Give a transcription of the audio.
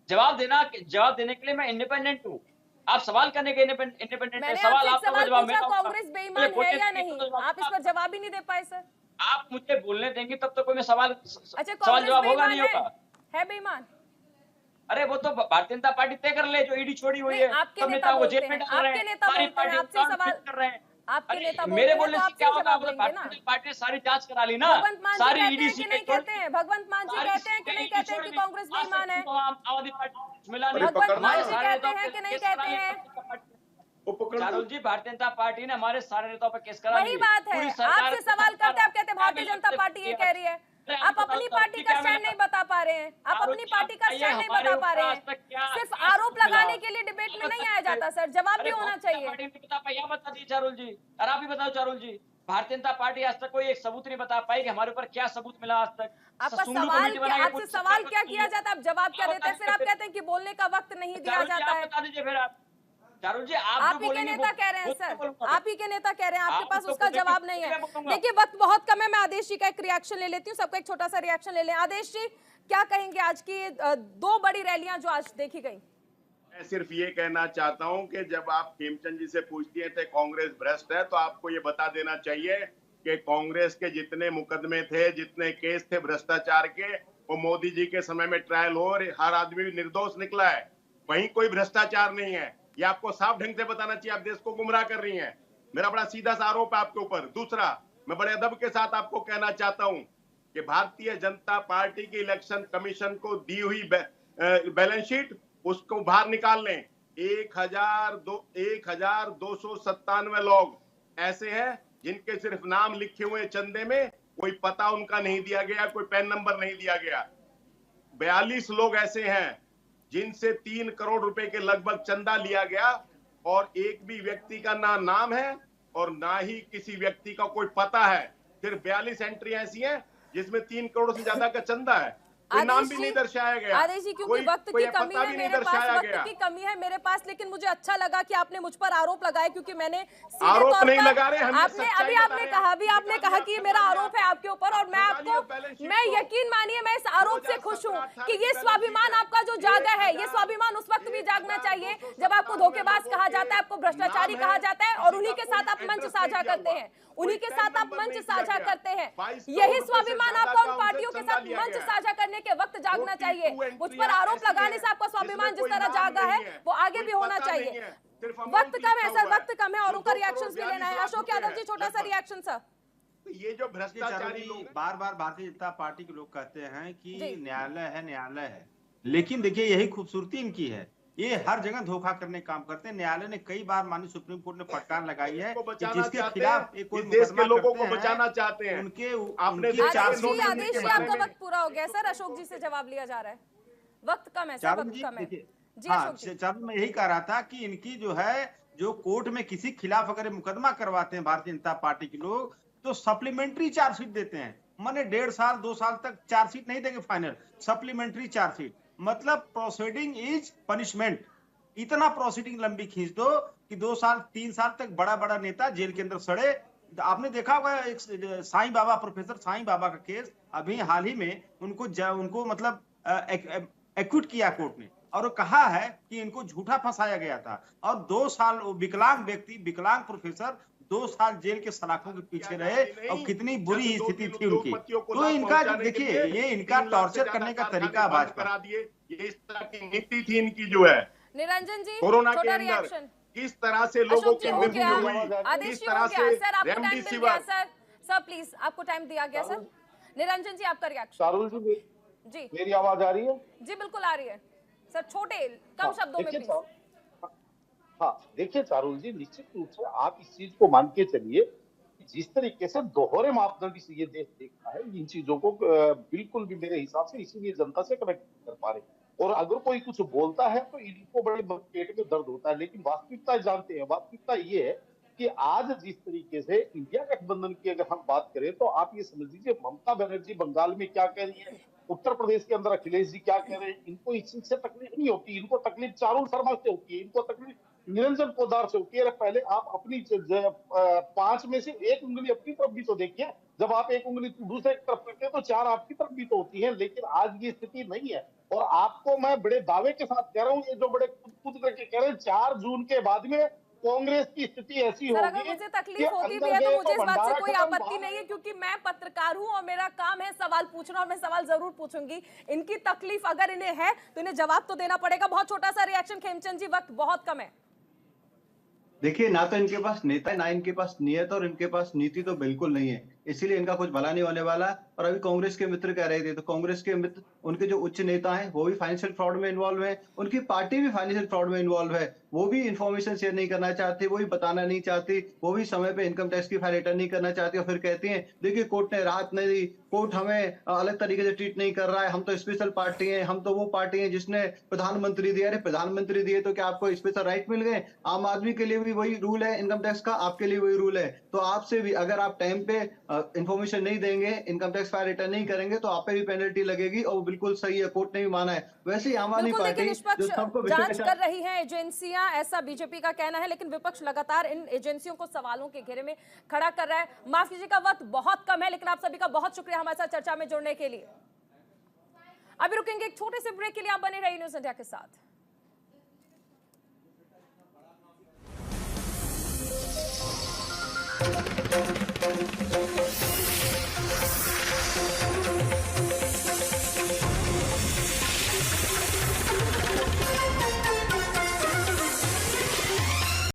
जवाब देने के लिए मैं इंडिपेंडेंट हूँ। आप सवाल करने के इंडिपेंडेंट है, मैंने सवाल आपसे एक आपका होगा, सवाल जवाब पूछा, मेरा होगा। कांग्रेस मुझे बेईमान है बोलने या देंगे नहीं? तो जवाब आप इस दूँगा पर आपको। जवाब ही नहीं दे पाए सर। आप मुझे बोलने देंगे तब तो कोई मैं अच्छा, सवाल कांग्रेस जवाब होगा बेईमान नहीं होगा। है बेईमान? अरे वो तो भारतीय जनता पार्टी तय कर ले, जो ईडी छोड़ी हुई नहीं, है, आपके सब नेता नेताओं को जेल बोलते में हैं, डाल रहे आपके हैं, नेता सारी बोलते हैं, पार्टियों आपसे का सवाल, फ्रीज कर रहे हैं। आपके नेता अरे मेरे बोलते हैं तो बोलने से आपसे क्या ही होगा? जवाब मतलब लेंगे भारतीय ना। जनता पार्टी ने सारी जांच करा ली ना, भगवंत मान जी सारी कहते ईडी हैं कि सीटें नहीं छोड़ कहते दी, हैं? भगवंत मान जी सारी कहते हैं कि सीटें नहीं ईडी कहते हैं छोड़ कि दी। कांग्रेस आज तक बेईमान है? तुमको आम आदमी पार्टी को कुछ मिला नहीं। भगवंत मान हमारे जी सारे कहते नेताओं हैं पे कि नहीं केस करा कहते लिए हैं? भारतीय जनता पार्टी ने। चारुल जी, भारतीय जनता पार्टी ने हमारे सारे नेताओं पे केस करा वही लिए। बात है, पूरी सरकार आपसे सवाल करते हैं, आप कहते हैं क्या भारतीय मिला जनता आपसे? पार्टी ये कह रही है। अरे आप बताओ अपनी चारुल पार्टी जी, का क्या स्टैंड मिला? नहीं बता पा रहे हैं, आप चारुल अपनी जी, आप पार्टी का बताइए, स्टैंड नहीं हमारे बता पा ऊपर रहे आज हैं। तक क्या सिर्फ क्या आरोप सबूत मिला? लगाने के लिए डिबेट में आप नहीं बता आया दीजिए। जाता सर, जवाब भी अरे होना भारतीय जनता चाहिए। पार्टी नहीं बता पाई, आप बता दीजिए चारुल जी। और आप ही बताओ चारुल जी, भारतीय जनता पार्टी आज तक कोई एक सबूत नहीं बता पाई कि हमारे ऊपर क्या सबूत मिला आज तक। आपका सुंगलू सवाल कमेटी क्या, बना के आपसे पूरी सवाल सरकार क्या बदल किया ली। जाता है, आप जवाब क्या आप देते बता हैं? फिर दीजिए आप फिर। कहते हैं कि बोलने का वक्त नहीं दिया चारुल जी, जाता आप है। बता दीजिए फिर आप। चारुल जी, आप जो आप ही के बोलेंगे नेता कह रहे हैं वो सर, तो बोलूंगा मैं। आप ही के नेता कह रहे हैं, आपके आप पास जो उसका बोलेंगे जवाब नहीं है। मैं बोलूंगा। देखिए वक्त बहुत कम है, मैं आदेश जी का एक रिएक्शन ले लेती हूँ, सबका एक छोटा सा रिएक्शन ले लें। आदेश जी, क्या कहेंगे आज की दो बड़ी रैलियां जो आज देखी गई? मैं सिर्फ ये कहना चाहता हूं कि जब आप खेमचंद जी से पूछती थे कांग्रेस भ्रष्ट है, तो आपको ये बता देना चाहिए कि कांग्रेस के जितने मुकदमे थे, जितने केस थे भ्रष्टाचार के, वो मोदी जी के समय में ट्रायल हो और हर आदमी निर्दोष निकला है। वहीं कोई भ्रष्टाचार नहीं है। ये आपको साफ ढंग से बताना चाहिए। आप देश को गुमराह कर रही हैं। मेरा बड़ा सीधा सा आरोप है आपके ऊपर। दूसरा, मैं बड़े अदब के साथ आपको कहना चाहता हूं कि भारतीय जनता पार्टी की इलेक्शन कमीशन को दी हुई बैलेंस शीट, उसको बाहर निकाल लें। 1297 लोग ऐसे हैं जिनके सिर्फ नाम लिखे हुए चंदे में, कोई पता उनका नहीं दिया गया, कोई पैन नंबर नहीं दिया गया। 42 लोग ऐसे हैं जिनसे 3 करोड़ रुपए के लगभग चंदा लिया गया और एक भी व्यक्ति का ना नाम है और ना ही किसी व्यक्ति का कोई पता है। सिर्फ 42 एंट्री ऐसी हैं जिसमें 3 करोड़ से ज्यादा का चंदा है, कोई नाम भी नहीं दर्शाया गया। आदेश जी, क्योंकि वक्त की कमी है, मेरे पास वक्त की कमी है मेरे पास, लेकिन मुझे अच्छा लगा कि आपने मुझ पर आरोप लगाए, क्योंकि मैंने सीधे आरोप तौर नहीं पर लगा रहे, हम आपने अभी आपने कहा कि ये मेरा आरोप है आपके ऊपर, और मैं आपको, मैं यकीन मानिए मैं इस आरोप से खुश हूं कि ये स्वाभिमान आपका जो जागा है, ये स्वाभिमान उस वक्त भी जागना चाहिए जब आपको धोखेबाज कहा जाता है, आपको भ्रष्टाचारी कहा जाता है, और उन्हीं के साथ आप मंच साझा करते हैं, उन्हीं के साथ आप मंच साझा करते हैं। यही स्वाभिमान आपका उन पार्टियों के साथ मंच साझा करने के वक्त जागना चाहिए। मुझ पर आरोप लगाने से आपका स्वाभिमान जिस तरह जागा है वो आगे भी होना चाहिए। वक्त कम है सर, वक्त कम है, और उनका रिएक्शंस भी लेना है। अशोक यादव जी, छोटा सा रिएक्शन सर। ये जो भ्रष्टाचारी लोग, बार बार भारतीय जनता पार्टी के लोग कहते हैं कि न्यायालय है, लेकिन देखिए यही खूबसूरती इनकी है, ये हर जगह धोखा करने काम करते हैं। न्यायालय ने कई बार माननीय सुप्रीम कोर्ट ने फटकार लगाई है कि जिसके खिलाफ कोई देश के लोगों को बचाना चाहते हैं, उनके आदेश जी आपका वक्त पूरा हो गया सर, अशोक जी से जवाब लिया जा रहा है, वक्त कम है सर, वक्त कम है जी। अशोक जी, मैं यही कह रहा था कि इनकी जो है, जो कोर्ट में किसी खिलाफ अगर मुकदमा करवाते हैं भारतीय जनता पार्टी के लोग, तो सप्लीमेंट्री चार्जशीट देते हैं। माने 1.5 साल 2 साल तक चार्जशीट नहीं देंगे फाइनल, सप्लीमेंट्री चार्जशीट, मतलब प्रोसीडिंग इज पनिशमेंट। इतना प्रोसीडिंग लंबी खींच दो कि 2 साल 3 साल तक बड़ा बड़ा नेता जेल के अंदर सड़े। आपने देखा होगा एक साईं बाबा, प्रोफेसर साईं बाबा का केस अभी हाल ही में उनको मतलब एक्विट किया कोर्ट ने, और वो कहा है कि इनको झूठा फंसाया गया था, और 2 साल विकलांग व्यक्ति, विकलांग प्रोफेसर 2 साल जेल के सलाखों के पीछे रहे, और कितनी बुरी स्थिति थी उनकी। तो इनका देखिए, ये इनका टॉर्चर करने का तरीका भाजपा, ये इस तरह की नीति थी इनकी जो है। निरंजन जी, कोरोना के अंदर किस तरह से लोगों की मृत्यु हुई, किस तरह से रेमडेसिविर। सर प्लीज, आपको टाइम दिया गया सर। निरंजन जी, आपका रिएक्शन। चारुल जी, मेरी आवाज आ रही है? जी बिल्कुल आ रही है सर, छोटे कम शब्दों में प्लीज। हाँ, देखिए चारुल जी, निश्चित रूप से आप इस चीज को मान के चलिए, जिस तरीके से दोहरे मापदंड से ये देश देखता है, इन चीजों को बिल्कुल भी मेरे हिसाब से इसीलिए जनता से कनेक्ट कर पा रहे। और अगर कोई कुछ बोलता है तो इनको बड़े पेट में दर्द होता है, लेकिन वास्तविकता जानते हैं। वास्तविकता ये है कि आज जिस तरीके से इंडिया गठबंधन की अगर हम बात करें, तो आप ये समझ लीजिए ममता बनर्जी बंगाल में क्या कह रही है, उत्तर प्रदेश के अंदर अखिलेश जी क्या कह रहे हैं, इनको इस चीज से तकलीफ नहीं होती। इनको तकलीफ चारुल शर्मा से होती है, इनको तकलीफ निरंजन पोद्दार से होती है। पहले आप अपनी 5 में से 1 उंगली अपनी तरफ भी तो देखिए। जब आप एक उंगली दूसरे की तरफ करते हैं तो चार आपकी तरफ भी तो होती है, लेकिन आज ये स्थिति नहीं है। और आपको मैं बड़े दावे के साथ कह रहा हूँ, ये जो बड़े कूद करके कह रहे हैं 4 जून के बाद में कांग्रेस की स्थिति ऐसी सर, होगी अगर मुझे कि तकलीफ होती अंदर भी है तो गए मुझे इस बात से भंडारा कोई खत्म, आपत्ति बाहर नहीं है, क्योंकि मैं पत्रकार हूं और मेरा काम है सवाल पूछना, और मैं सवाल जरूर पूछूंगी। इनकी तकलीफ अगर इन्हें है तो इन्हें जवाब तो देना पड़ेगा। बहुत छोटा सा रिएक्शन खेमचंद जी, वक्त बहुत कम है। देखिए, ना तो इनके पास नेता है, ना इनके पास नियत, और इनके पास नीति तो बिल्कुल नहीं है, इसीलिए इनका कुछ भला नहीं होने वाला। और अभी कांग्रेस के मित्र कह रहे थे, तो कांग्रेस के मित्र, उनके जो उच्च नेता हैं वो भी फाइनेंशियल फ्रॉड में इन्वॉल्व है, उनकी पार्टी भी फाइनेंशियल फ्रॉड में इन्वॉल्व है, वो भी इन्फॉर्मेशन शेयर नहीं करना चाहती, वो भी बताना नहीं चाहती, वो भी समय पे इनकम टैक्स की फाइल रिटर्न नहीं करना चाहती, और फिर कहती हैं देखिए कोर्ट ने राहत नहीं दी, कोर्ट हमें अलग तरीके से ट्रीट नहीं कर रहा है, हम तो स्पेशल पार्टी हैं, हम तो वो पार्टी है जिसने प्रधानमंत्री दिया। अरे प्रधानमंत्री दिए तो क्या आपको स्पेशल राइट मिल गए? आम आदमी के लिए भी वही रूल है इनकम टैक्स का, आपके लिए वही रूल है। तो आपसे भी अगर आप टाइम पे इंफॉर्मेशन नहीं देंगे, इनकम टैक्स फाइल रिटर्न नहीं करेंगे, तो आप पे भी पेनल्टी लगेगी, और वो बिल्कुल सही है, कोर्ट ने भी माना है। वैसे ही आम आदमी बिल्कुल, पार्टी लेकिन जो निष्पक्ष सबको जांच कर रही हैं एजेंसियां, ऐसा बीजेपी का कहना है, लेकिन विपक्ष लगातार इन एजेंसियों को सवालों के घेरे में खड़ा कर रहा है। माफ कीजिएगा, वक्त बहुत कम है, लेकिन आप सभी का बहुत शुक्रिया हमारे साथ चर्चा में जुड़ने के लिए। अभी रुकेंगे एक छोटे से ब्रेक के लिए, आप बने रहिए न्यूज़ इंडिया के साथ।